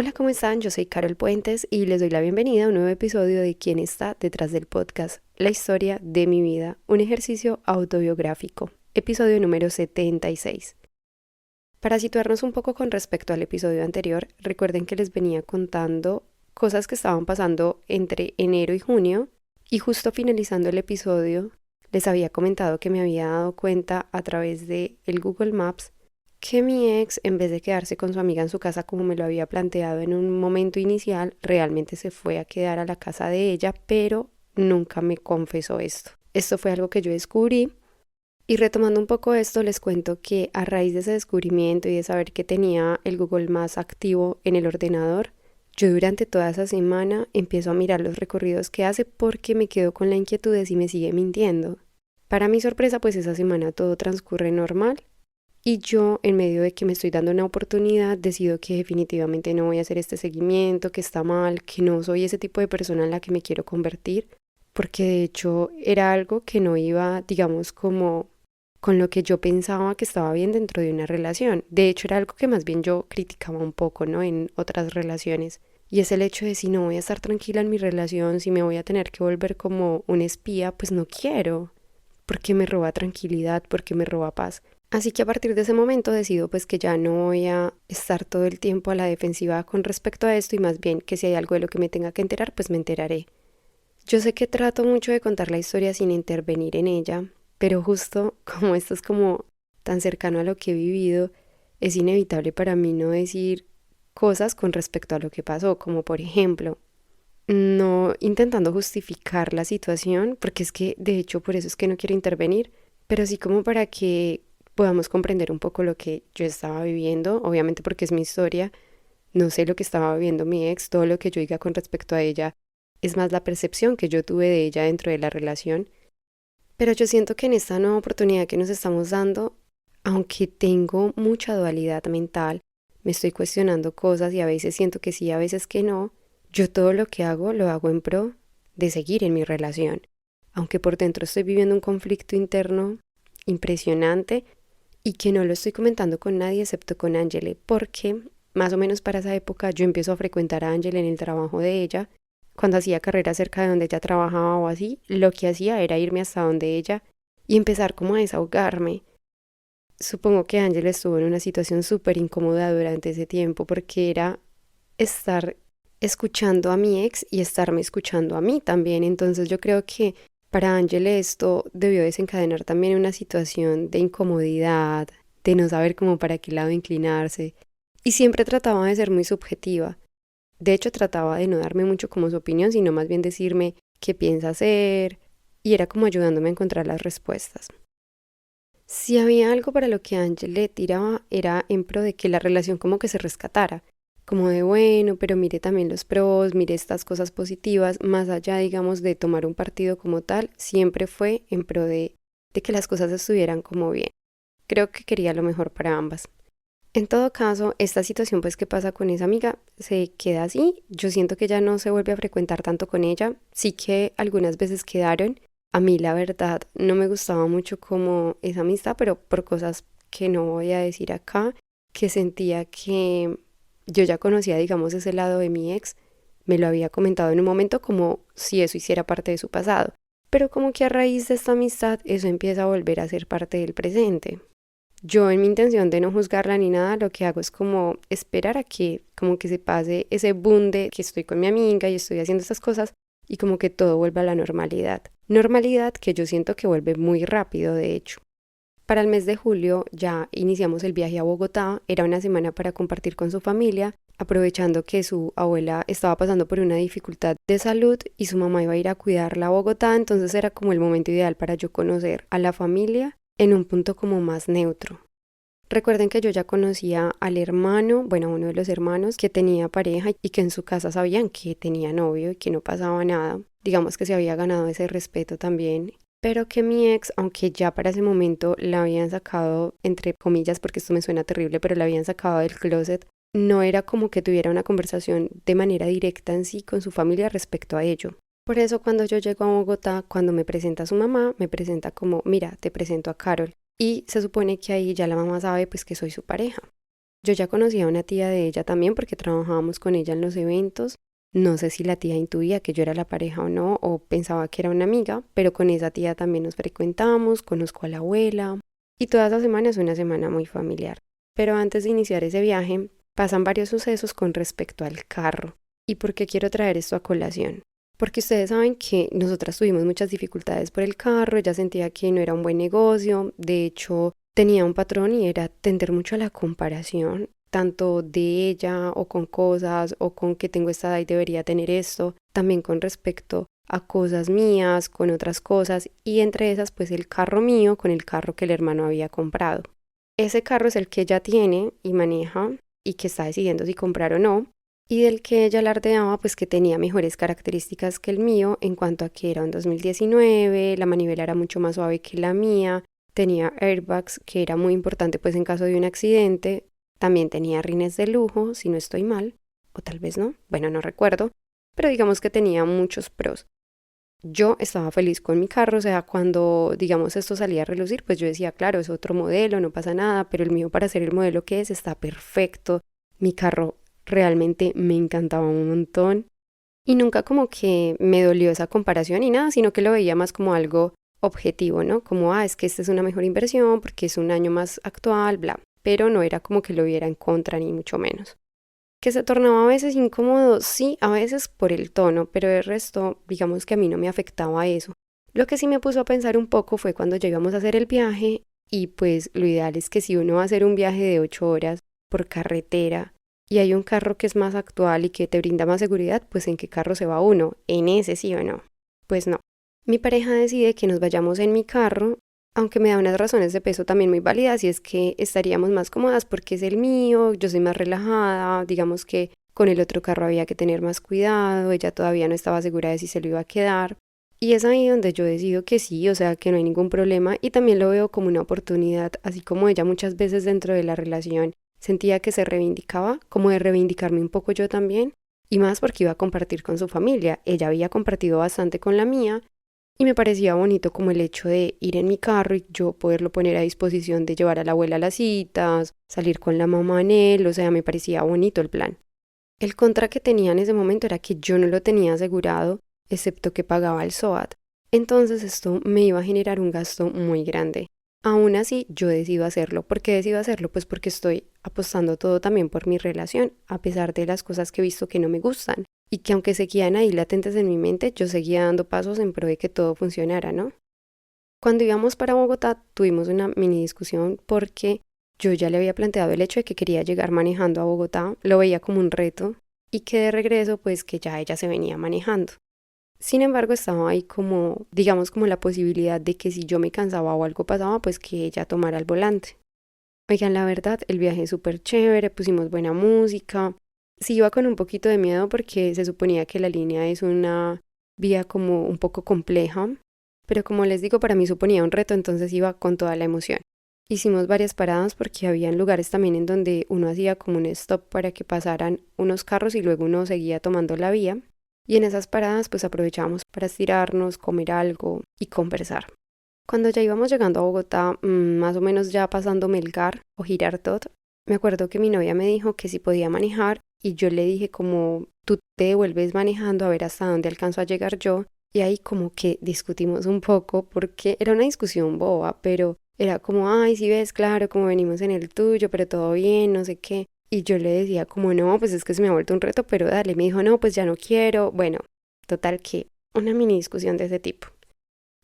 Hola, ¿cómo están? Yo soy Carol Puentes y les doy la bienvenida a un nuevo episodio de ¿Quién está detrás del podcast? La historia de mi vida, un ejercicio autobiográfico, episodio número 76. Para situarnos un poco con respecto al episodio anterior, recuerden que les venía contando cosas que estaban pasando entre enero y junio y justo finalizando el episodio les había comentado que me había dado cuenta a través de el Google Maps que mi ex, en vez de quedarse con su amiga en su casa como me lo había planteado en un momento inicial, realmente se fue a quedar a la casa de ella, pero nunca me confesó esto. Esto fue algo que yo descubrí y retomando un poco esto, les cuento que a raíz de ese descubrimiento y de saber que tenía el Google Maps activo en el ordenador, yo durante toda esa semana empiezo a mirar los recorridos que hace porque me quedo con la inquietud de si me sigue mintiendo. Para mi sorpresa, pues esa semana todo transcurre normal y yo, en medio de que me estoy dando una oportunidad, decido que definitivamente no voy a hacer este seguimiento, que está mal, que no soy ese tipo de persona en la que me quiero convertir, porque de hecho era algo que no iba, digamos, como con lo que yo pensaba que estaba bien dentro de una relación. De hecho, era algo que más bien yo criticaba un poco, ¿no? En otras relaciones. Y es el hecho de si no voy a estar tranquila en mi relación, si me voy a tener que volver como un espía, pues no quiero, porque me roba tranquilidad, porque me roba paz. Así que a partir de ese momento decido pues que ya no voy a estar todo el tiempo a la defensiva con respecto a esto y más bien que si hay algo de lo que me tenga que enterar, pues me enteraré. Yo sé que trato mucho de contar la historia sin intervenir en ella, pero justo como esto es como tan cercano a lo que he vivido, es inevitable para mí no decir cosas con respecto a lo que pasó, como por ejemplo, no intentando justificar la situación, porque es que de hecho por eso es que no quiero intervenir, pero sí como para que podamos comprender un poco lo que yo estaba viviendo, obviamente porque es mi historia, no sé lo que estaba viviendo mi ex, todo lo que yo diga con respecto a ella es más la percepción que yo tuve de ella dentro de la relación, pero yo siento que en esta nueva oportunidad que nos estamos dando, aunque tengo mucha dualidad mental, me estoy cuestionando cosas y a veces siento que sí, a veces que no, yo todo lo que hago lo hago en pro de seguir en mi relación, aunque por dentro estoy viviendo un conflicto interno impresionante y que no lo estoy comentando con nadie excepto con Ángele, porque más o menos para esa época yo empiezo a frecuentar a Ángele en el trabajo de ella. Cuando hacía carrera cerca de donde ella trabajaba o así, lo que hacía era irme hasta donde ella y empezar como a desahogarme. Supongo que Ángela estuvo en una situación súper incómoda durante ese tiempo porque era estar escuchando a mi ex y estarme escuchando a mí también. Entonces yo creo que para Ángel esto debió desencadenar también una situación de incomodidad, de no saber cómo para qué lado inclinarse. Y siempre trataba de ser muy subjetiva. De hecho, trataba de no darme mucho como su opinión, sino más bien decirme qué piensa hacer. Y era como ayudándome a encontrar las respuestas. Si había algo para lo que Ángel le tiraba era en pro de que la relación como que se rescatara, como de bueno, pero mire también los pros, mire estas cosas positivas, más allá digamos de tomar un partido como tal, siempre fue en pro de que las cosas estuvieran como bien. Creo que quería lo mejor para ambas. En todo caso, esta situación pues que pasa con esa amiga se queda así, yo siento que ya no se vuelve a frecuentar tanto con ella, sí que algunas veces quedaron. A mí la verdad no me gustaba mucho como esa amistad, pero por cosas que no voy a decir acá, que sentía que yo ya conocía, digamos, ese lado de mi ex, me lo había comentado en un momento como si eso hiciera parte de su pasado, pero como que a raíz de esta amistad eso empieza a volver a ser parte del presente. Yo en mi intención de no juzgarla ni nada, lo que hago es como esperar a que como que se pase ese boom de que estoy con mi amiga y estoy haciendo estas cosas y como que todo vuelva a la normalidad. Normalidad que yo siento que vuelve muy rápido, de hecho. Para el mes de julio ya iniciamos el viaje a Bogotá, era una semana para compartir con su familia, aprovechando que su abuela estaba pasando por una dificultad de salud y su mamá iba a ir a cuidarla a Bogotá, entonces era como el momento ideal para yo conocer a la familia en un punto como más neutro. Recuerden que yo ya conocía al hermano, bueno, uno de los hermanos que tenía pareja y que en su casa sabían que tenía novio y que no pasaba nada. Digamos que se había ganado ese respeto también. Pero que mi ex, aunque ya para ese momento la habían sacado, entre comillas, porque esto me suena terrible, pero la habían sacado del closet, no era como que tuviera una conversación de manera directa en sí con su familia respecto a ello. Por eso cuando yo llego a Bogotá, cuando me presenta a su mamá, me presenta como, mira, te presento a Carol. Y se supone que ahí ya la mamá sabe pues que soy su pareja. Yo ya conocía a una tía de ella también porque trabajábamos con ella en los eventos. No sé si la tía intuía que yo era la pareja o no, o pensaba que era una amiga, pero con esa tía también nos frecuentamos, conozco a la abuela y toda esa semana es una semana muy familiar. Pero antes de iniciar ese viaje, pasan varios sucesos con respecto al carro. ¿Y por qué quiero traer esto a colación? Porque ustedes saben que nosotras tuvimos muchas dificultades por el carro, ella sentía que no era un buen negocio, de hecho tenía un patrón y era tender mucho a la comparación, tanto de ella o con cosas o con que tengo esta edad y debería tener esto, también con respecto a cosas mías, con otras cosas y entre esas pues el carro mío con el carro que el hermano había comprado. Ese carro es el que ella tiene y maneja y que está decidiendo si comprar o no y del que ella alardeaba pues que tenía mejores características que el mío en cuanto a que era un 2019, la manivela era mucho más suave que la mía, tenía airbags que era muy importante pues en caso de un accidente, también tenía rines de lujo si no estoy mal, o tal vez no, bueno no recuerdo, pero digamos que tenía muchos pros. Yo estaba feliz con mi carro, o sea, cuando digamos esto salía a relucir, pues yo decía, claro, es otro modelo, no pasa nada, pero el mío para ser el modelo que es está perfecto. Mi carro realmente me encantaba un montón y nunca como que me dolió esa comparación ni nada, sino que lo veía más como algo objetivo, ¿no? Como, es que esta es una mejor inversión porque es un año más actual, bla, pero no era como que lo viera en contra ni mucho menos. Que se tornaba a veces incómodo, sí, a veces por el tono, pero el resto, digamos que a mí no me afectaba eso. Lo que sí me puso a pensar un poco fue cuando ya íbamos a hacer el viaje y pues lo ideal es que si uno va a hacer un viaje de 8 horas por carretera y hay un carro que es más actual y que te brinda más seguridad, pues en qué carro se va uno, en ese sí o no. Pues no. Mi pareja decide que nos vayamos en mi carro, aunque me da unas razones de peso también muy válidas y es que estaríamos más cómodas porque es el mío, yo soy más relajada, digamos que con el otro carro había que tener más cuidado, ella todavía no estaba segura de si se lo iba a quedar. Y es ahí donde yo decido que sí, o sea, que no hay ningún problema y también lo veo como una oportunidad, así como ella muchas veces dentro de la relación sentía que se reivindicaba, como de reivindicarme un poco yo también, y más porque iba a compartir con su familia, ella había compartido bastante con la mía y me parecía bonito como el hecho de ir en mi carro y yo poderlo poner a disposición de llevar a la abuela a las citas, salir con la mamá en él, o sea, me parecía bonito el plan. El contra que tenía en ese momento era que yo no lo tenía asegurado, excepto que pagaba el SOAT. Entonces esto me iba a generar un gasto muy grande. Aún así, yo decido hacerlo. ¿Por qué decido hacerlo? Pues porque estoy apostando todo también por mi relación, a pesar de las cosas que he visto que no me gustan y que aunque seguían ahí latentes en mi mente, yo seguía dando pasos en pro de que todo funcionara, ¿no? Cuando íbamos para Bogotá tuvimos una mini discusión porque yo ya le había planteado el hecho de que quería llegar manejando a Bogotá, lo veía como un reto y que de regreso pues que ya ella se venía manejando. Sin embargo, estaba ahí como, digamos, como la posibilidad de que si yo me cansaba o algo pasaba, pues que ella tomara el volante. Oigan, la verdad, el viaje es súper chévere, pusimos buena música. Sí iba con un poquito de miedo porque se suponía que la línea es una vía como un poco compleja, pero como les digo, para mí suponía un reto, entonces iba con toda la emoción. Hicimos varias paradas porque habían lugares también en donde uno hacía como un stop para que pasaran unos carros y luego uno seguía tomando la vía. Y en esas paradas pues aprovechábamos para estirarnos, comer algo y conversar. Cuando ya íbamos llegando a Bogotá, más o menos ya pasando Melgar o Girardot, me acuerdo que mi novia me dijo que si podía manejar y yo le dije como tú te devuelves manejando a ver hasta dónde alcanzo a llegar yo y ahí como que discutimos un poco porque era una discusión boba, pero era como, ay, si ves, claro, como venimos en el tuyo, pero todo bien, no sé qué. Y yo le decía como, no, pues es que se me ha vuelto un reto, pero dale, me dijo, no, pues ya no quiero. Bueno, total que una mini discusión de ese tipo.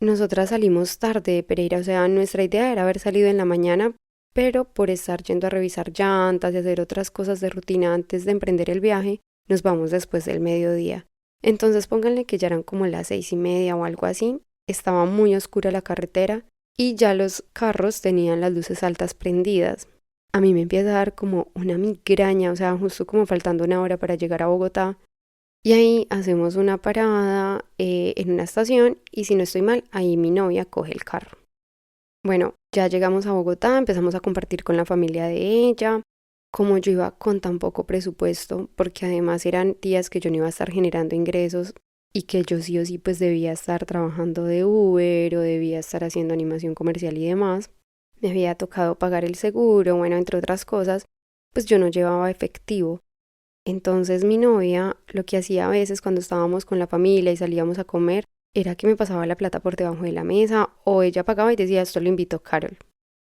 Nosotras salimos tarde de Pereira, o sea, nuestra idea era haber salido en la mañana, pero por estar yendo a revisar llantas y hacer otras cosas de rutina antes de emprender el viaje, nos vamos después del mediodía. Entonces pónganle que ya eran como las 6:30 o algo así, estaba muy oscura la carretera y ya los carros tenían las luces altas prendidas. A mí me empieza a dar como una migraña, o sea, justo como faltando una hora para llegar a Bogotá. Y ahí hacemos una parada en una estación y si no estoy mal, ahí mi novia coge el carro. Bueno, ya llegamos a Bogotá, empezamos a compartir con la familia de ella. Como yo iba con tan poco presupuesto, porque además eran días que yo no iba a estar generando ingresos y que yo sí o sí pues debía estar trabajando de Uber o debía estar haciendo animación comercial y demás, me había tocado pagar el seguro, bueno, entre otras cosas, pues yo no llevaba efectivo. Entonces mi novia lo que hacía a veces cuando estábamos con la familia y salíamos a comer era que me pasaba la plata por debajo de la mesa o ella pagaba y decía esto lo invitó Carol.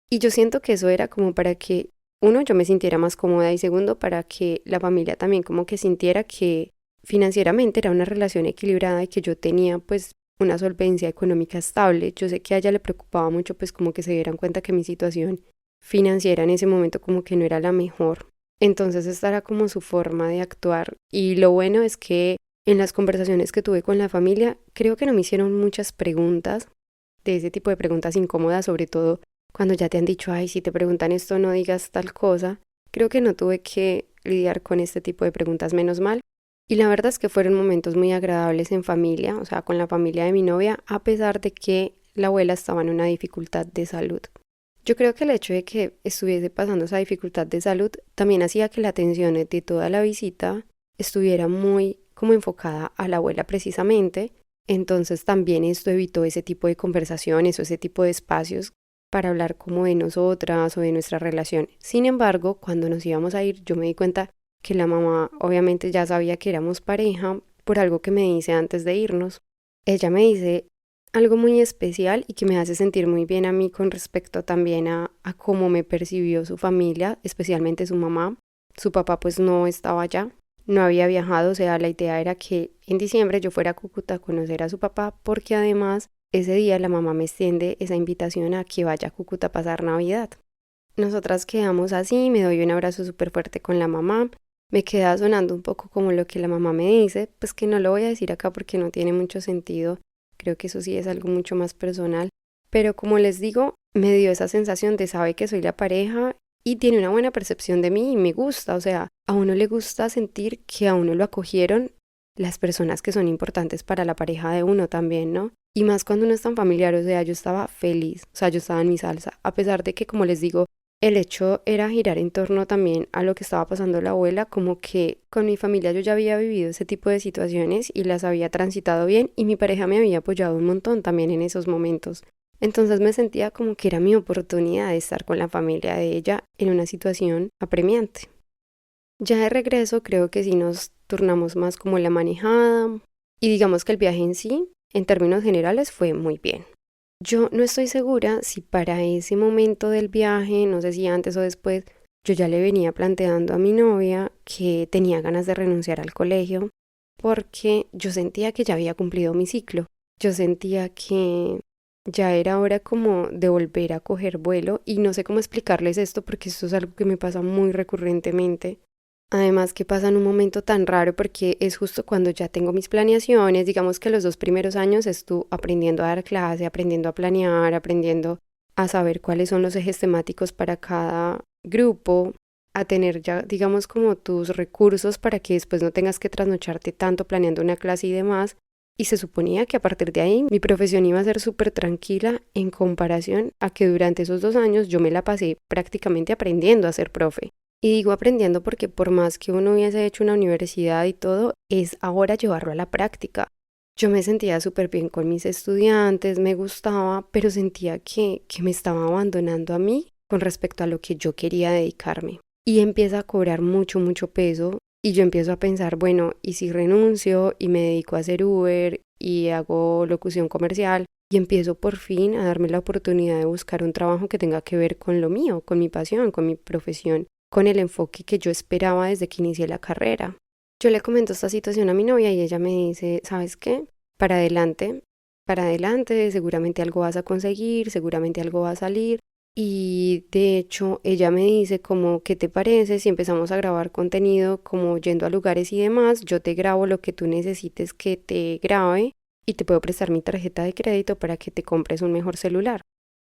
Y yo siento que eso era como para que, uno, yo me sintiera más cómoda y segundo, para que la familia también como que sintiera que financieramente era una relación equilibrada y que yo tenía pues una solvencia económica estable. Yo sé que a ella le preocupaba mucho pues como que se dieran cuenta que mi situación financiera en ese momento como que no era la mejor. Entonces esta era como su forma de actuar y lo bueno es que en las conversaciones que tuve con la familia creo que no me hicieron muchas preguntas de ese tipo de preguntas incómodas, sobre todo cuando ya te han dicho, ay, si te preguntan esto no digas tal cosa. Creo que no tuve que lidiar con este tipo de preguntas, menos mal. Y la verdad es que fueron momentos muy agradables en familia, o sea, con la familia de mi novia, a pesar de que la abuela estaba en una dificultad de salud. Yo creo que el hecho de que estuviese pasando esa dificultad de salud también hacía que la atención de toda la visita estuviera muy como enfocada a la abuela precisamente. Entonces también esto evitó ese tipo de conversaciones o ese tipo de espacios para hablar como de nosotras o de nuestra relación. Sin embargo, cuando nos íbamos a ir, yo me di cuenta que la mamá obviamente ya sabía que éramos pareja por algo que me dice antes de irnos. Ella me dice algo muy especial y que me hace sentir muy bien a mí con respecto también a cómo me percibió su familia, especialmente su mamá. Su papá pues no estaba allá, no había viajado, o sea, la idea era que en diciembre yo fuera a Cúcuta a conocer a su papá porque además ese día la mamá me extiende esa invitación a que vaya a Cúcuta a pasar Navidad. Nosotras quedamos así, me doy un abrazo súper fuerte con la mamá, me queda sonando un poco como lo que la mamá me dice, pues que no lo voy a decir acá porque no tiene mucho sentido, creo que eso sí es algo mucho más personal, pero como les digo, me dio esa sensación de sabe que soy la pareja y tiene una buena percepción de mí y me gusta, o sea, a uno le gusta sentir que a uno lo acogieron las personas que son importantes para la pareja de uno también, ¿no? Y más cuando uno es tan familiar, o sea, yo estaba feliz, o sea, yo estaba en mi salsa, a pesar de que, como les digo, el hecho era girar en torno también a lo que estaba pasando la abuela, como que con mi familia yo ya había vivido ese tipo de situaciones y las había transitado bien y mi pareja me había apoyado un montón también en esos momentos. Entonces me sentía como que era mi oportunidad de estar con la familia de ella en una situación apremiante. Ya de regreso creo que sí nos turnamos más como la manejada y digamos que el viaje en sí, en términos generales, fue muy bien. Yo no estoy segura si para ese momento del viaje, no sé si antes o después, yo ya le venía planteando a mi novia que tenía ganas de renunciar al colegio porque yo sentía que ya había cumplido mi ciclo. Yo sentía que ya era hora como de volver a coger vuelo y no sé cómo explicarles esto porque esto es algo que me pasa muy recurrentemente. Además que pasa en un momento tan raro porque es justo cuando ya tengo mis planeaciones, digamos que los 2 primeros años estuve aprendiendo a dar clase, aprendiendo a planear, aprendiendo a saber cuáles son los ejes temáticos para cada grupo, a tener ya digamos como tus recursos para que después no tengas que trasnocharte tanto planeando una clase y demás. Y se suponía que a partir de ahí mi profesión iba a ser súper tranquila en comparación a que durante esos 2 años yo me la pasé prácticamente aprendiendo a ser profe. Y digo aprendiendo porque por más que uno hubiese hecho una universidad y todo, es ahora llevarlo a la práctica. Yo me sentía súper bien con mis estudiantes, me gustaba, pero sentía que me estaba abandonando a mí con respecto a lo que yo quería dedicarme. Y empieza a cobrar mucho, mucho peso y yo empiezo a pensar, bueno, ¿y si renuncio y me dedico a hacer Uber y hago locución comercial? Y empiezo por fin a darme la oportunidad de buscar un trabajo que tenga que ver con lo mío, con mi pasión, con mi profesión, con el enfoque que yo esperaba desde que inicié la carrera. Yo le comento esta situación a mi novia y ella me dice, ¿sabes qué? Para adelante, seguramente algo vas a conseguir, seguramente algo va a salir. Y de hecho, ella me dice como, ¿qué te parece si empezamos a grabar contenido como yendo a lugares y demás? Yo te grabo lo que tú necesites que te grabe y te puedo prestar mi tarjeta de crédito para que te compres un mejor celular.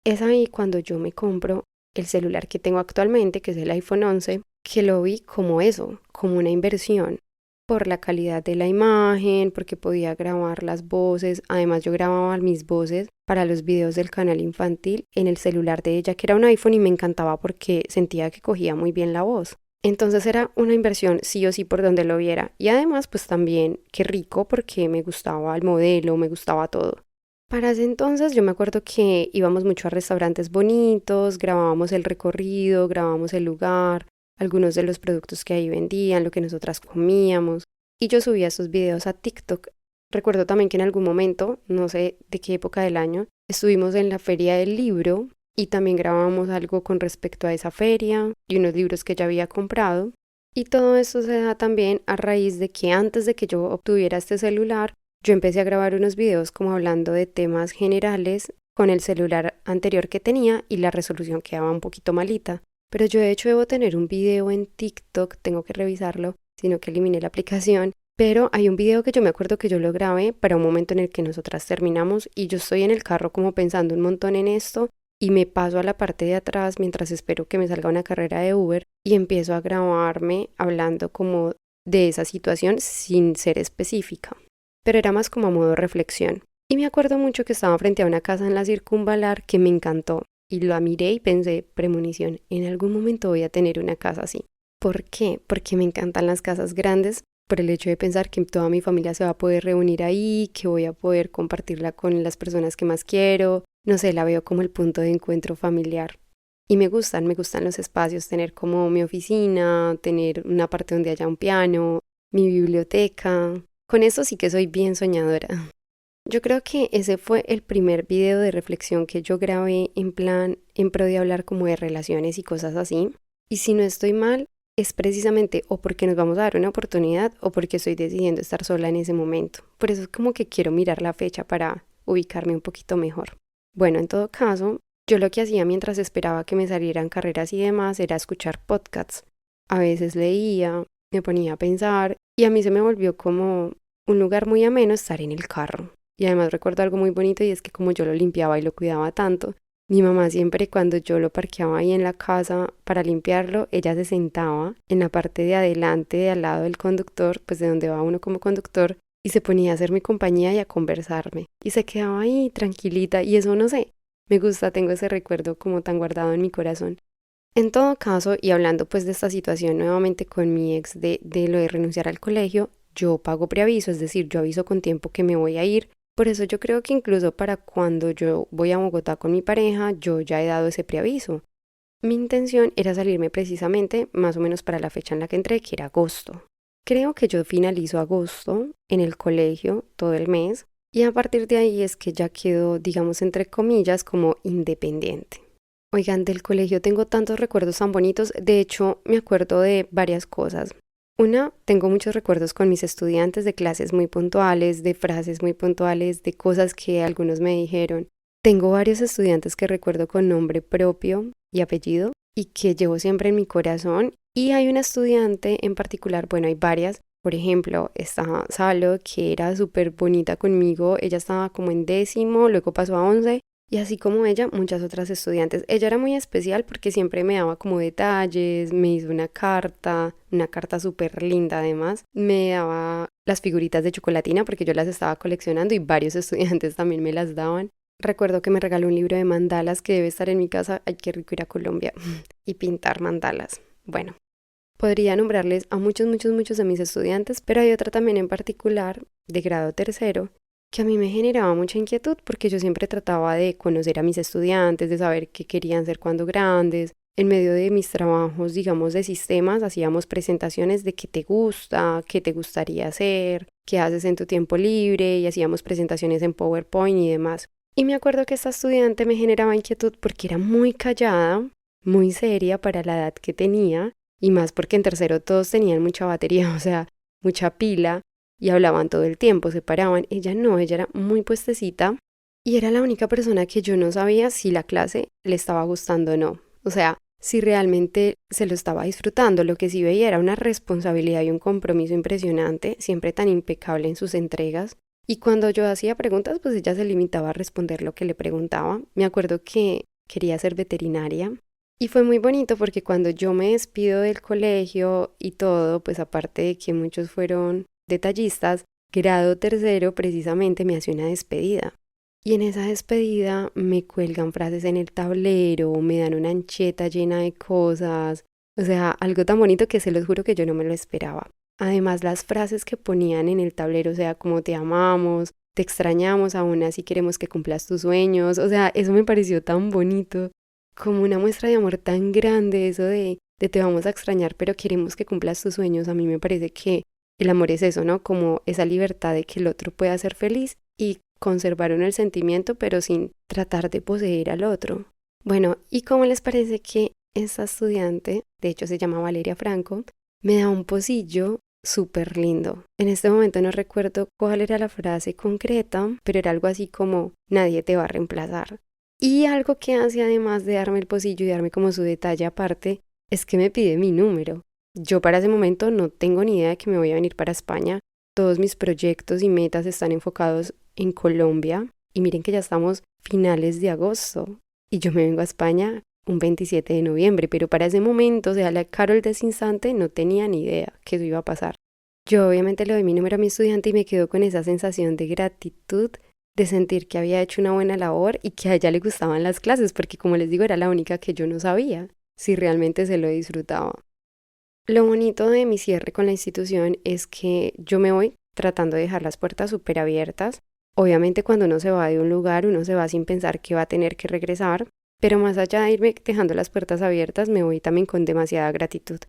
Es ahí cuando yo me compro el celular que tengo actualmente, que es el iPhone 11, que lo vi como eso, como una inversión, por la calidad de la imagen, porque podía grabar las voces, además yo grababa mis voces para los videos del canal infantil en el celular de ella, que era un iPhone y me encantaba porque sentía que cogía muy bien la voz. Entonces era una inversión sí o sí por donde lo viera y además pues también qué rico porque me gustaba el modelo, me gustaba todo. Para ese entonces yo me acuerdo que íbamos mucho a restaurantes bonitos, grabábamos el recorrido, grabábamos el lugar, algunos de los productos que ahí vendían, lo que nosotras comíamos. Y yo subía esos videos a TikTok. Recuerdo también que en algún momento, no sé de qué época del año, estuvimos en la feria del libro y también grabamos algo con respecto a esa feria y unos libros que ya había comprado. Y todo esto se da también a raíz de que antes de que yo obtuviera este celular, yo empecé a grabar unos videos como hablando de temas generales con el celular anterior que tenía y la resolución quedaba un poquito malita. Pero yo de hecho debo tener un video en TikTok, tengo que revisarlo, sino que eliminé la aplicación. Pero hay un video que yo me acuerdo que yo lo grabé para un momento en el que nosotras terminamos y yo estoy en el carro como pensando un montón en esto y me paso a la parte de atrás mientras espero que me salga una carrera de Uber y empiezo a grabarme hablando como de esa situación sin ser específica. Pero era más como a modo reflexión. Y me acuerdo mucho que estaba frente a una casa en la Circunvalar que me encantó y la miré y pensé, premonición, en algún momento voy a tener una casa así. ¿Por qué? Porque me encantan las casas grandes, por el hecho de pensar que toda mi familia se va a poder reunir ahí, que voy a poder compartirla con las personas que más quiero. No sé, la veo como el punto de encuentro familiar. Y me gustan los espacios, tener como mi oficina, tener una parte donde haya un piano, mi biblioteca. Con eso sí que soy bien soñadora. Yo creo que ese fue el primer video de reflexión que yo grabé en pro de hablar como de relaciones y cosas así. Y si no estoy mal, es precisamente o porque nos vamos a dar una oportunidad o porque estoy decidiendo estar sola en ese momento. Por eso es como que quiero mirar la fecha para ubicarme un poquito mejor. Bueno, en todo caso, yo lo que hacía mientras esperaba que me salieran carreras y demás era escuchar podcasts. A veces leía, me ponía a pensar y a mí se me volvió como un lugar muy ameno estar en el carro. Y además recuerdo algo muy bonito y es que como yo lo limpiaba y lo cuidaba tanto, mi mamá siempre cuando yo lo parqueaba ahí en la casa para limpiarlo, ella se sentaba en la parte de adelante, de al lado del conductor, pues de donde va uno como conductor, y se ponía a hacerme compañía y a conversarme. Y se quedaba ahí tranquilita y eso no sé, me gusta, tengo ese recuerdo como tan guardado en mi corazón. En todo caso, y hablando pues de esta situación nuevamente con mi ex de lo de renunciar al colegio, yo pago preaviso, es decir, yo aviso con tiempo que me voy a ir. Por eso yo creo que incluso para cuando yo voy a Bogotá con mi pareja, yo ya he dado ese preaviso. Mi intención era salirme precisamente más o menos para la fecha en la que entré, que era agosto. Creo que yo finalizo agosto en el colegio todo el mes y a partir de ahí es que ya quedo, digamos, entre comillas, como independiente. Oigan, del colegio tengo tantos recuerdos tan bonitos, de hecho me acuerdo de varias cosas. Una, tengo muchos recuerdos con mis estudiantes de clases muy puntuales, de frases muy puntuales, de cosas que algunos me dijeron. Tengo varios estudiantes que recuerdo con nombre propio y apellido y que llevo siempre en mi corazón. Y hay una estudiante en particular, bueno, hay varias. Por ejemplo, está Salo, que era súper bonita conmigo. Ella estaba como en 10º, luego pasó a 11. Y así como ella, muchas otras estudiantes. Ella era muy especial porque siempre me daba como detalles, me hizo una carta súper linda además. Me daba las figuritas de chocolatina porque yo las estaba coleccionando y varios estudiantes también me las daban. Recuerdo que me regaló un libro de mandalas que debe estar en mi casa. Ay, qué rico ir a Colombia y pintar mandalas. Bueno, podría nombrarles a muchos de mis estudiantes, pero hay otra también en particular, de grado tercero, que a mí me generaba mucha inquietud porque yo siempre trataba de conocer a mis estudiantes, de saber qué querían ser cuando grandes. En medio de mis trabajos, digamos, de sistemas, hacíamos presentaciones de qué te gusta, qué te gustaría hacer, qué haces en tu tiempo libre y hacíamos presentaciones en PowerPoint y demás. Y me acuerdo que esta estudiante me generaba inquietud porque era muy callada, muy seria para la edad que tenía y más porque en tercero todos tenían mucha batería, o sea, mucha pila. Y hablaban todo el tiempo, se paraban. Ella no, ella era muy puestecita y era la única persona que yo no sabía si la clase le estaba gustando o no. O sea, si realmente se lo estaba disfrutando. Lo que sí veía era una responsabilidad y un compromiso impresionante, siempre tan impecable en sus entregas. Y cuando yo hacía preguntas, pues ella se limitaba a responder lo que le preguntaba. Me acuerdo que quería ser veterinaria. Y fue muy bonito porque cuando yo me despido del colegio y todo, pues aparte de que muchos fueron detallistas, grado tercero precisamente me hace una despedida. Y en esa despedida me cuelgan frases en el tablero, me dan una ancheta llena de cosas, o sea, algo tan bonito que se los juro que yo no me lo esperaba. Además, las frases que ponían en el tablero, o sea, como te amamos, te extrañamos, aún así queremos que cumplas tus sueños, o sea, eso me pareció tan bonito, como una muestra de amor tan grande, eso de de te vamos a extrañar, pero queremos que cumplas tus sueños. A mí me parece que el amor es eso, ¿no? Como esa libertad de que el otro pueda ser feliz y conservar uno el sentimiento, pero sin tratar de poseer al otro. Bueno, ¿y cómo les parece que esta estudiante, de hecho se llama Valeria Franco, me da un pocillo súper lindo? En este momento no recuerdo cuál era la frase concreta, pero era algo así como nadie te va a reemplazar. Y algo que hace además de darme el pocillo y darme como su detalle aparte, es que me pide mi número. Yo para ese momento no tengo ni idea de que me voy a venir para España. Todos mis proyectos y metas están enfocados en Colombia y miren que ya estamos finales de agosto y yo me vengo a España un 27 de noviembre, pero para ese momento, o sea, la Carol de ese instante no tenía ni idea que eso iba a pasar. Yo obviamente le doy mi número a mi estudiante y me quedo con esa sensación de gratitud, de sentir que había hecho una buena labor y que a ella le gustaban las clases, porque como les digo, era la única que yo no sabía si realmente se lo disfrutaba. Lo bonito de mi cierre con la institución es que yo me voy tratando de dejar las puertas súper abiertas. Obviamente cuando uno se va de un lugar, uno se va sin pensar que va a tener que regresar, pero más allá de irme dejando las puertas abiertas, me voy también con demasiada gratitud.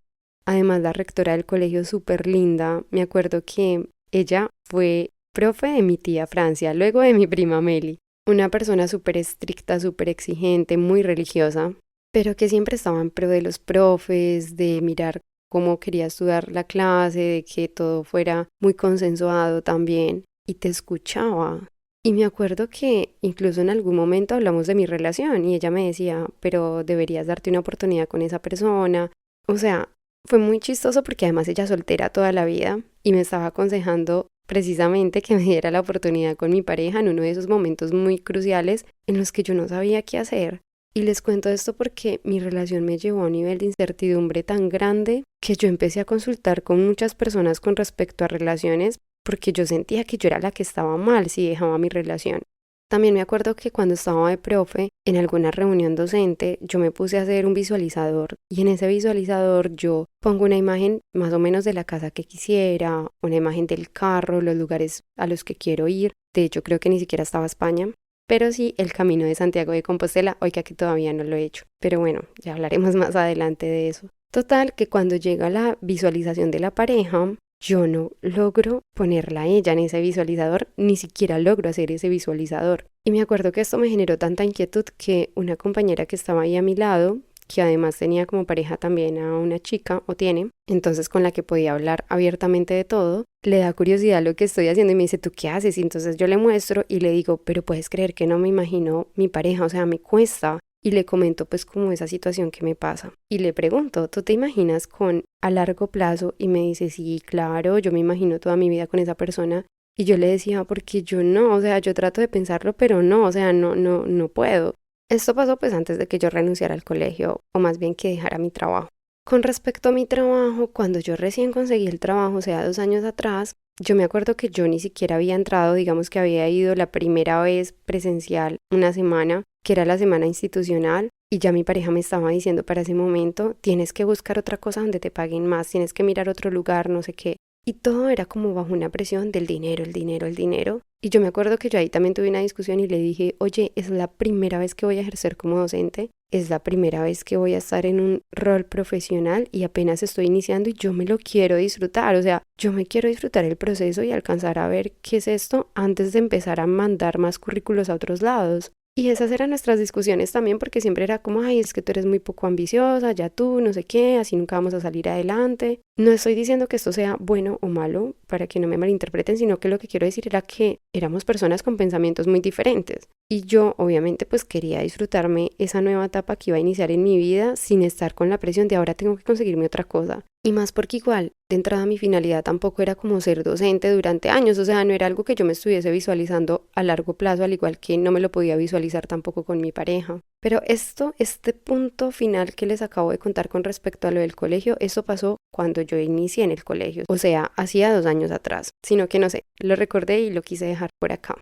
Además, la rectora del colegio es súper linda. Me acuerdo que ella fue profe de mi tía Francia, luego de mi prima Meli. Una persona súper estricta, súper exigente, muy religiosa, pero que siempre estaba en pro de los profes, de mirar cómo quería estudiar la clase, de que todo fuera muy consensuado también, y te escuchaba. Y me acuerdo que incluso en algún momento hablamos de mi relación y ella me decía, pero deberías darte una oportunidad con esa persona. O sea, fue muy chistoso porque además ella es soltera toda la vida y me estaba aconsejando precisamente que me diera la oportunidad con mi pareja en uno de esos momentos muy cruciales en los que yo no sabía qué hacer. Y les cuento esto porque mi relación me llevó a un nivel de incertidumbre tan grande que yo empecé a consultar con muchas personas con respecto a relaciones porque yo sentía que yo era la que estaba mal si dejaba mi relación. También me acuerdo que cuando estaba de profe, en alguna reunión docente, yo me puse a hacer un visualizador y en ese visualizador yo pongo una imagen más o menos de la casa que quisiera, una imagen del carro, los lugares a los que quiero ir. De hecho, creo que ni siquiera estaba España, pero sí el camino de Santiago de Compostela, oiga que todavía no lo he hecho. Pero bueno, ya hablaremos más adelante de eso. Total, que cuando llega la visualización de la pareja, yo no logro ponerla a ella en ese visualizador, ni siquiera logro hacer ese visualizador. Y me acuerdo que esto me generó tanta inquietud que una compañera que estaba ahí a mi lado, que además tenía como pareja también a una chica, o tiene, entonces con la que podía hablar abiertamente de todo, le da curiosidad lo que estoy haciendo y me dice, ¿tú qué haces? Y entonces yo le muestro y le digo, pero puedes creer que no me imagino mi pareja, o sea, me cuesta. Y le comento pues como esa situación que me pasa. Y le pregunto, ¿tú te imaginas con a largo plazo? Y me dice, sí, claro, yo me imagino toda mi vida con esa persona. Y yo le decía, porque yo no, o sea, yo trato de pensarlo, pero no, o sea, no puedo. Esto pasó pues antes de que yo renunciara al colegio, o más bien que dejara mi trabajo. Con respecto a mi trabajo, cuando yo recién conseguí el trabajo, o sea, 2 años atrás, yo me acuerdo que yo ni siquiera había entrado, digamos que había ido la primera vez presencial una semana, que era la semana institucional, y ya mi pareja me estaba diciendo para ese momento, tienes que buscar otra cosa donde te paguen más, tienes que mirar otro lugar, no sé qué. Y todo era como bajo una presión del dinero, el dinero, el dinero. Y yo me acuerdo que yo ahí también tuve una discusión y le dije, oye, es la primera vez que voy a ejercer como docente, es la primera vez que voy a estar en un rol profesional y apenas estoy iniciando y yo me lo quiero disfrutar, o sea, yo me quiero disfrutar el proceso y alcanzar a ver qué es esto antes de empezar a mandar más currículos a otros lados. Y esas eran nuestras discusiones también porque siempre era como, ay, es que tú eres muy poco ambiciosa, ya tú, no sé qué, así nunca vamos a salir adelante. No estoy diciendo que esto sea bueno o malo para que no me malinterpreten, sino que lo que quiero decir era que éramos personas con pensamientos muy diferentes. Y yo obviamente pues quería disfrutarme esa nueva etapa que iba a iniciar en mi vida sin estar con la presión de ahora tengo que conseguirme otra cosa. Y más porque igual, de entrada mi finalidad tampoco era como ser docente durante años, o sea, no era algo que yo me estuviese visualizando a largo plazo, al igual que no me lo podía visualizar tampoco con mi pareja. Pero este punto final que les acabo de contar con respecto a lo del colegio, eso pasó cuando yo inicié en el colegio, o sea, hacía 2 años atrás, sino que no sé, lo recordé y lo quise dejar por acá.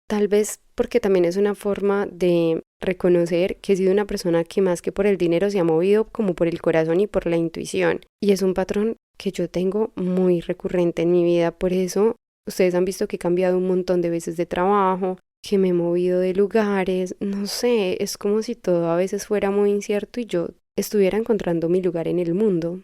Tal vez porque también es una forma de reconocer que he sido una persona que más que por el dinero se ha movido como por el corazón y por la intuición. Y es un patrón que yo tengo muy recurrente en mi vida. Por eso ustedes han visto que he cambiado un montón de veces de trabajo, que me he movido de lugares. No sé, es como si todo a veces fuera muy incierto y yo estuviera encontrando mi lugar en el mundo.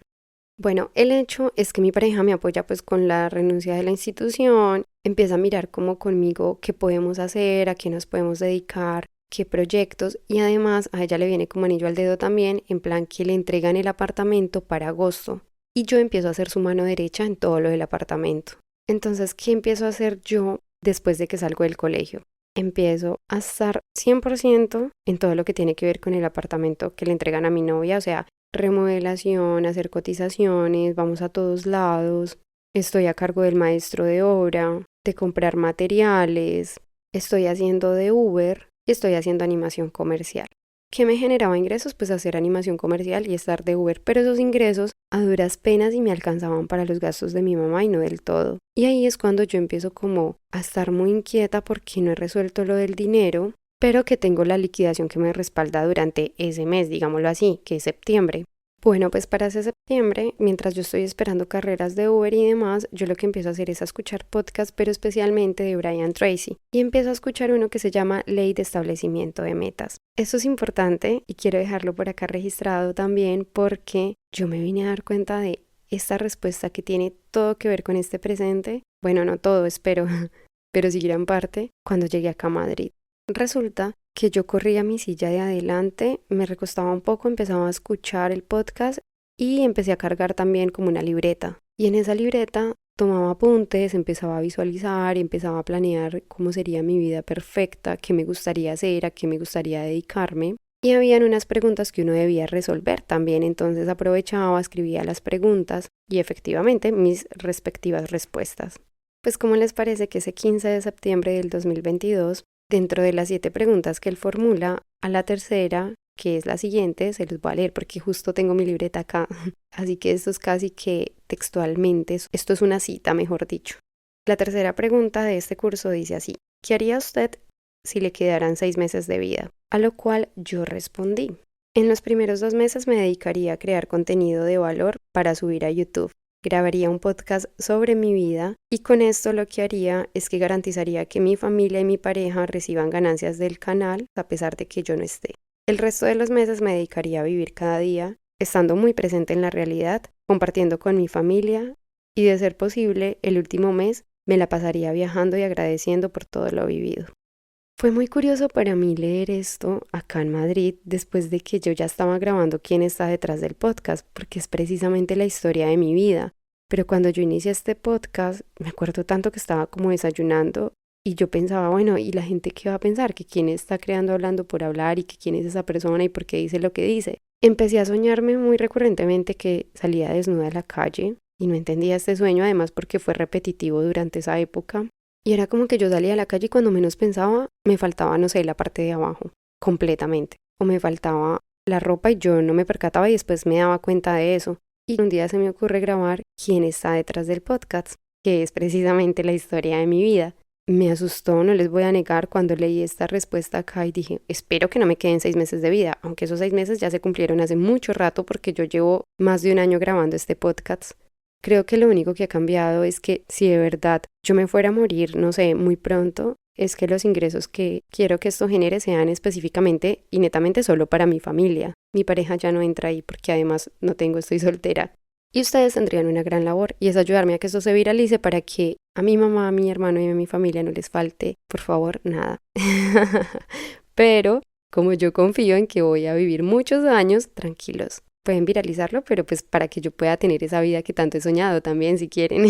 Bueno, el hecho es que mi pareja me apoya pues con la renuncia de la institución, empieza a mirar como conmigo qué podemos hacer, a qué nos podemos dedicar, qué proyectos, y además a ella le viene como anillo al dedo también, en plan que le entregan el apartamento para agosto y yo empiezo a ser su mano derecha en todo lo del apartamento. Entonces, ¿qué empiezo a hacer yo después de que salgo del colegio? Empiezo a estar 100% en todo lo que tiene que ver con el apartamento que le entregan a mi novia, o sea, remodelación, hacer cotizaciones, vamos a todos lados, estoy a cargo del maestro de obra, de comprar materiales, estoy haciendo de Uber y estoy haciendo animación comercial. ¿Qué me generaba ingresos? Pues hacer animación comercial y estar de Uber, pero esos ingresos a duras penas y me alcanzaban para los gastos de mi mamá y no del todo. Y ahí es cuando yo empiezo como a estar muy inquieta porque no he resuelto lo del dinero, pero que tengo la liquidación que me respalda durante ese mes, digámoslo así, que es septiembre. Bueno, pues para ese septiembre, mientras yo estoy esperando carreras de Uber y demás, yo lo que empiezo a hacer es a escuchar podcasts, pero especialmente de Brian Tracy. Y empiezo a escuchar uno que se llama Ley de Establecimiento de Metas. Esto es importante y quiero dejarlo por acá registrado también porque yo me vine a dar cuenta de esta respuesta que tiene todo que ver con este presente. Bueno, no todo, espero, pero sí gran parte, cuando llegué acá a Madrid. Resulta que yo corría mi silla de adelante, me recostaba un poco, empezaba a escuchar el podcast y empecé a cargar también como una libreta. Y en esa libreta tomaba apuntes, empezaba a visualizar y empezaba a planear cómo sería mi vida perfecta, qué me gustaría hacer, a qué me gustaría dedicarme. Y habían unas preguntas que uno debía resolver también, entonces aprovechaba, escribía las preguntas y efectivamente mis respectivas respuestas. Pues ¿cómo les parece que ese 15 de septiembre del 2022, dentro de las 7 preguntas que él formula, a la tercera, que es la siguiente, se los voy a leer porque justo tengo mi libreta acá, así que esto es casi que textualmente, esto es una cita, mejor dicho. La tercera pregunta de este curso dice así: ¿qué haría usted si le quedaran 6 meses de vida? A lo cual yo respondí: en los primeros 2 meses me dedicaría a crear contenido de valor para subir a YouTube. Grabaría un podcast sobre mi vida y con esto lo que haría es que garantizaría que mi familia y mi pareja reciban ganancias del canal a pesar de que yo no esté. El resto de los meses me dedicaría a vivir cada día, estando muy presente en la realidad, compartiendo con mi familia y, de ser posible, el último mes me la pasaría viajando y agradeciendo por todo lo vivido. Fue muy curioso para mí leer esto acá en Madrid después de que yo ya estaba grabando quién está detrás del podcast, porque es precisamente la historia de mi vida. Pero cuando yo inicié este podcast, me acuerdo tanto que estaba como desayunando y yo pensaba, bueno, ¿y la gente qué va a pensar? ¿Que quién está creando hablando por hablar y que quién es esa persona y por qué dice lo que dice? Empecé a soñarme muy recurrentemente que salía desnuda a la calle y no entendía este sueño, además porque fue repetitivo durante esa época. Y era como que yo salía a la calle y cuando menos pensaba me faltaba, no sé, la parte de abajo, completamente. O me faltaba la ropa y yo no me percataba y después me daba cuenta de eso. Y un día se me ocurre grabar quién está detrás del podcast, que es precisamente la historia de mi vida. Me asustó, no les voy a negar, cuando leí esta respuesta acá y dije, espero que no me queden 6 meses de vida, aunque esos 6 meses ya se cumplieron hace mucho rato porque yo llevo más de un año grabando este podcast. Creo que lo único que ha cambiado es que si de verdad yo me fuera a morir, no sé, muy pronto, es que los ingresos que quiero que esto genere sean específicamente y netamente solo para mi familia. Mi pareja ya no entra ahí porque además no tengo, estoy soltera. Y ustedes tendrían una gran labor y es ayudarme a que esto se viralice para que a mi mamá, a mi hermano y a mi familia no les falte, por favor, nada. Pero como yo confío en que voy a vivir muchos años, tranquilos. Pueden viralizarlo, pero pues para que yo pueda tener esa vida que tanto he soñado también, si quieren.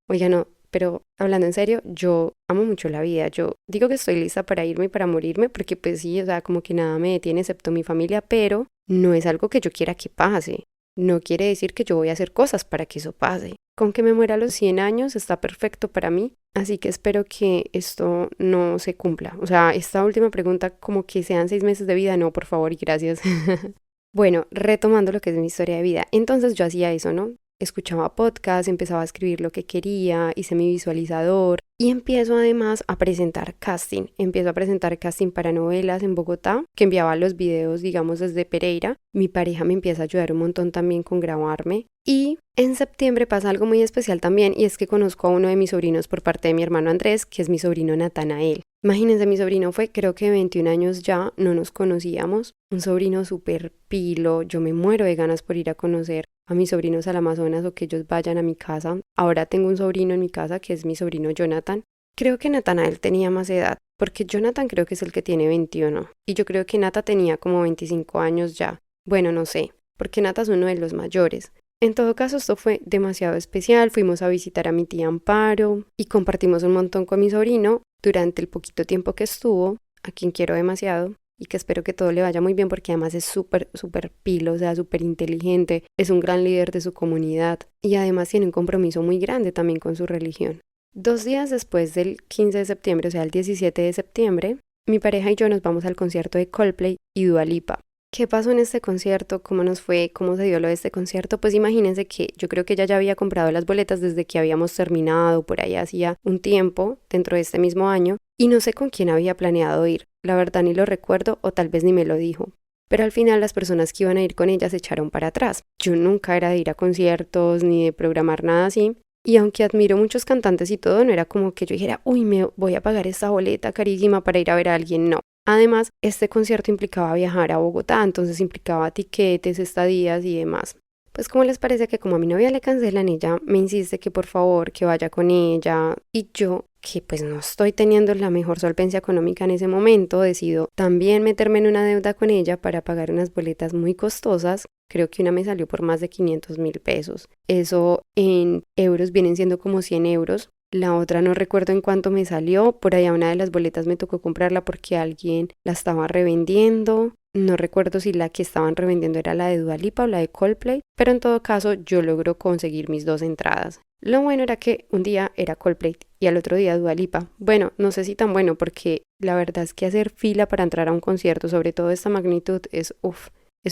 Oiga, no, pero hablando en serio, yo amo mucho la vida. Yo digo que estoy lista para irme y para morirme, porque pues sí, o sea, como que nada me detiene excepto mi familia, pero no es algo que yo quiera que pase. No quiere decir que yo voy a hacer cosas para que eso pase. Con que me muera a los 100 años está perfecto para mí, así que espero que esto no se cumpla. O sea, esta última pregunta, como que sean 6 meses de vida, no, por favor y gracias. Bueno, retomando lo que es mi historia de vida, entonces yo hacía eso, ¿no? Escuchaba podcasts, empezaba a escribir lo que quería, hice mi visualizador y empiezo además a presentar casting. Empiezo a presentar casting para novelas en Bogotá, que enviaba los videos, digamos, desde Pereira. Mi pareja me empieza a ayudar un montón también con grabarme. Y en septiembre pasa algo muy especial también, y es que conozco a uno de mis sobrinos por parte de mi hermano Andrés, que es mi sobrino Natanael. Imagínense, mi sobrino fue creo que 21 años ya, no nos conocíamos, un sobrino súper pilo, yo me muero de ganas por ir a conocer a mis sobrinos al Amazonas o que ellos vayan a mi casa. Ahora tengo un sobrino en mi casa que es mi sobrino Jonathan. Creo que Natanael tenía más edad, porque Jonathan creo que es el que tiene 21, y yo creo que Nata tenía como 25 años ya. Bueno, no sé, porque Nata es uno de los mayores. En todo caso, esto fue demasiado especial. Fuimos a visitar a mi tía Amparo y compartimos un montón con mi sobrino durante el poquito tiempo que estuvo, a quien quiero demasiado y que espero que todo le vaya muy bien porque además es súper pilo, o sea, súper inteligente, es un gran líder de su comunidad y además tiene un compromiso muy grande también con su religión. 2 días después del 15 de septiembre, o sea, el 17 de septiembre, mi pareja y yo nos vamos al concierto de Coldplay y Dua Lipa. ¿Qué pasó en este concierto? ¿Cómo nos fue? ¿Cómo se dio lo de este concierto? Pues imagínense que yo creo que ella ya había comprado las boletas desde que habíamos terminado, por ahí hacía un tiempo, dentro de este mismo año, y no sé con quién había planeado ir. La verdad ni lo recuerdo o tal vez ni me lo dijo. Pero al final las personas que iban a ir con ella se echaron para atrás. Yo nunca era de ir a conciertos ni de programar nada así. Y aunque admiro muchos cantantes y todo, no era como que yo dijera, uy, me voy a pagar esta boleta carísima para ir a ver a alguien, no. Además, este concierto implicaba viajar a Bogotá, entonces implicaba tiquetes, estadías y demás. Pues como les parece que como a mi novia le cancelan, ella me insiste que por favor que vaya con ella y yo, que pues no estoy teniendo la mejor solvencia económica en ese momento, decido también meterme en una deuda con ella para pagar unas boletas muy costosas. Creo que una me salió por más de 500.000 pesos. Eso en euros vienen siendo como 100 euros. La otra no recuerdo en cuánto me salió, por allá una de las boletas me tocó comprarla porque alguien la estaba revendiendo. No recuerdo si la que estaban revendiendo era la de Dua Lipa o la de Coldplay, pero en todo caso yo logro conseguir mis 2 entradas. Lo bueno era que un día era Coldplay y al otro día Dua Lipa. Bueno, no sé si tan bueno porque la verdad es que hacer fila para entrar a un concierto, sobre todo de esta magnitud, es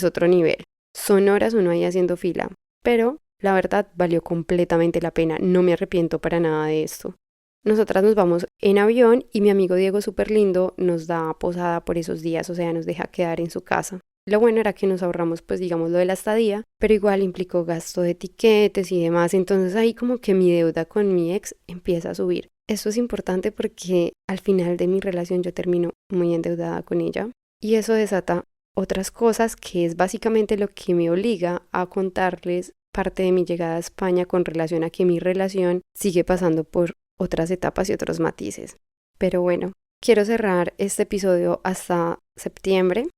otro nivel. Son horas uno ahí haciendo fila, pero la verdad valió completamente la pena, no me arrepiento para nada de esto. Nosotras nos vamos en avión y mi amigo Diego súper lindo nos da posada por esos días, o sea, nos deja quedar en su casa. Lo bueno era que nos ahorramos pues digamos lo de la estadía, pero igual implicó gasto de tiquetes y demás, entonces ahí como que mi deuda con mi ex empieza a subir. Esto es importante porque al final de mi relación yo termino muy endeudada con ella y eso desata otras cosas que es básicamente lo que me obliga a contarles parte de mi llegada a España con relación a que mi relación sigue pasando por otras etapas y otros matices. Pero bueno, quiero cerrar este episodio hasta septiembre.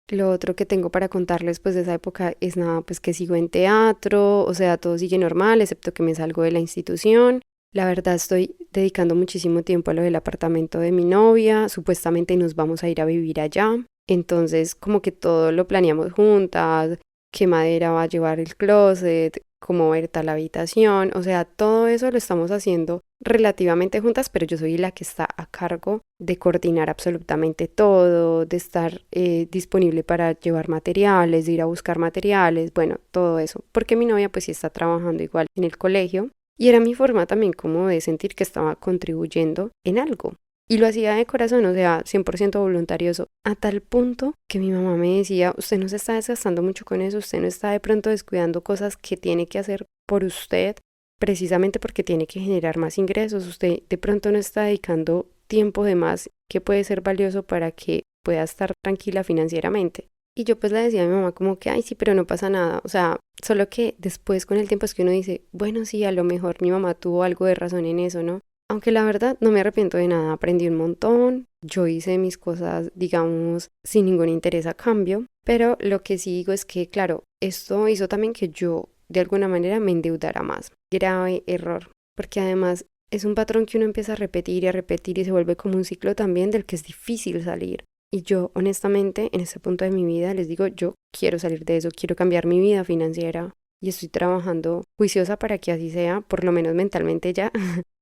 Lo otro que tengo para contarles pues de esa época es nada, pues que sigo en teatro, o sea, todo sigue normal, excepto que me salgo de la institución. La verdad estoy dedicando muchísimo tiempo a lo del apartamento de mi novia, supuestamente nos vamos a ir a vivir allá. Entonces como que todo lo planeamos juntas, qué madera va a llevar el closet, cómo va a ir tal habitación, o sea, todo eso lo estamos haciendo relativamente juntas, pero yo soy la que está a cargo de coordinar absolutamente todo, de estar disponible para llevar materiales, de ir a buscar materiales, bueno, todo eso, porque mi novia pues sí está trabajando igual en el colegio y era mi forma también como de sentir que estaba contribuyendo en algo. Y lo hacía de corazón, o sea, 100% voluntarioso, a tal punto que mi mamá me decía, usted no se está desgastando mucho con eso, usted no está de pronto descuidando cosas que tiene que hacer por usted, precisamente porque tiene que generar más ingresos, usted de pronto no está dedicando tiempo de más que puede ser valioso para que pueda estar tranquila financieramente. Y yo pues le decía a mi mamá como que, ay sí, pero no pasa nada, o sea, solo que después con el tiempo es que uno dice, bueno sí, a lo mejor mi mamá tuvo algo de razón en eso, ¿no? Aunque la verdad no me arrepiento de nada, aprendí un montón, yo hice mis cosas, digamos, sin ningún interés a cambio, pero lo que sí digo es que, claro, esto hizo también que yo de alguna manera me endeudara más. Grave error, porque además es un patrón que uno empieza a repetir y se vuelve como un ciclo también del que es difícil salir. Y yo, honestamente, en este punto de mi vida les digo, yo quiero salir de eso, quiero cambiar mi vida financiera y estoy trabajando juiciosa para que así sea, por lo menos mentalmente ya.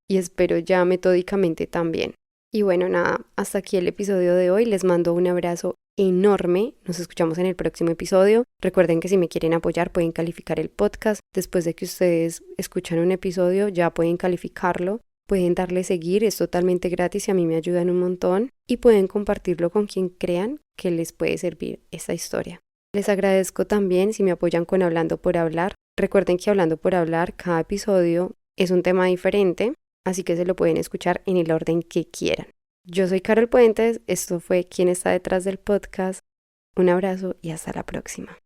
Y espero ya metódicamente también. Y bueno, nada, hasta aquí el episodio de hoy. Les mando un abrazo enorme. Nos escuchamos en el próximo episodio. Recuerden que si me quieren apoyar pueden calificar el podcast. Después de que ustedes escuchan un episodio ya pueden calificarlo. Pueden darle seguir, es totalmente gratis y a mí me ayudan un montón. Y pueden compartirlo con quien crean que les puede servir esta historia. Les agradezco también si me apoyan con Hablando por Hablar. Recuerden que Hablando por Hablar, cada episodio es un tema diferente, así que se lo pueden escuchar en el orden que quieran. Yo soy Carol Puentes, esto fue Quién está detrás del podcast. Un abrazo y hasta la próxima.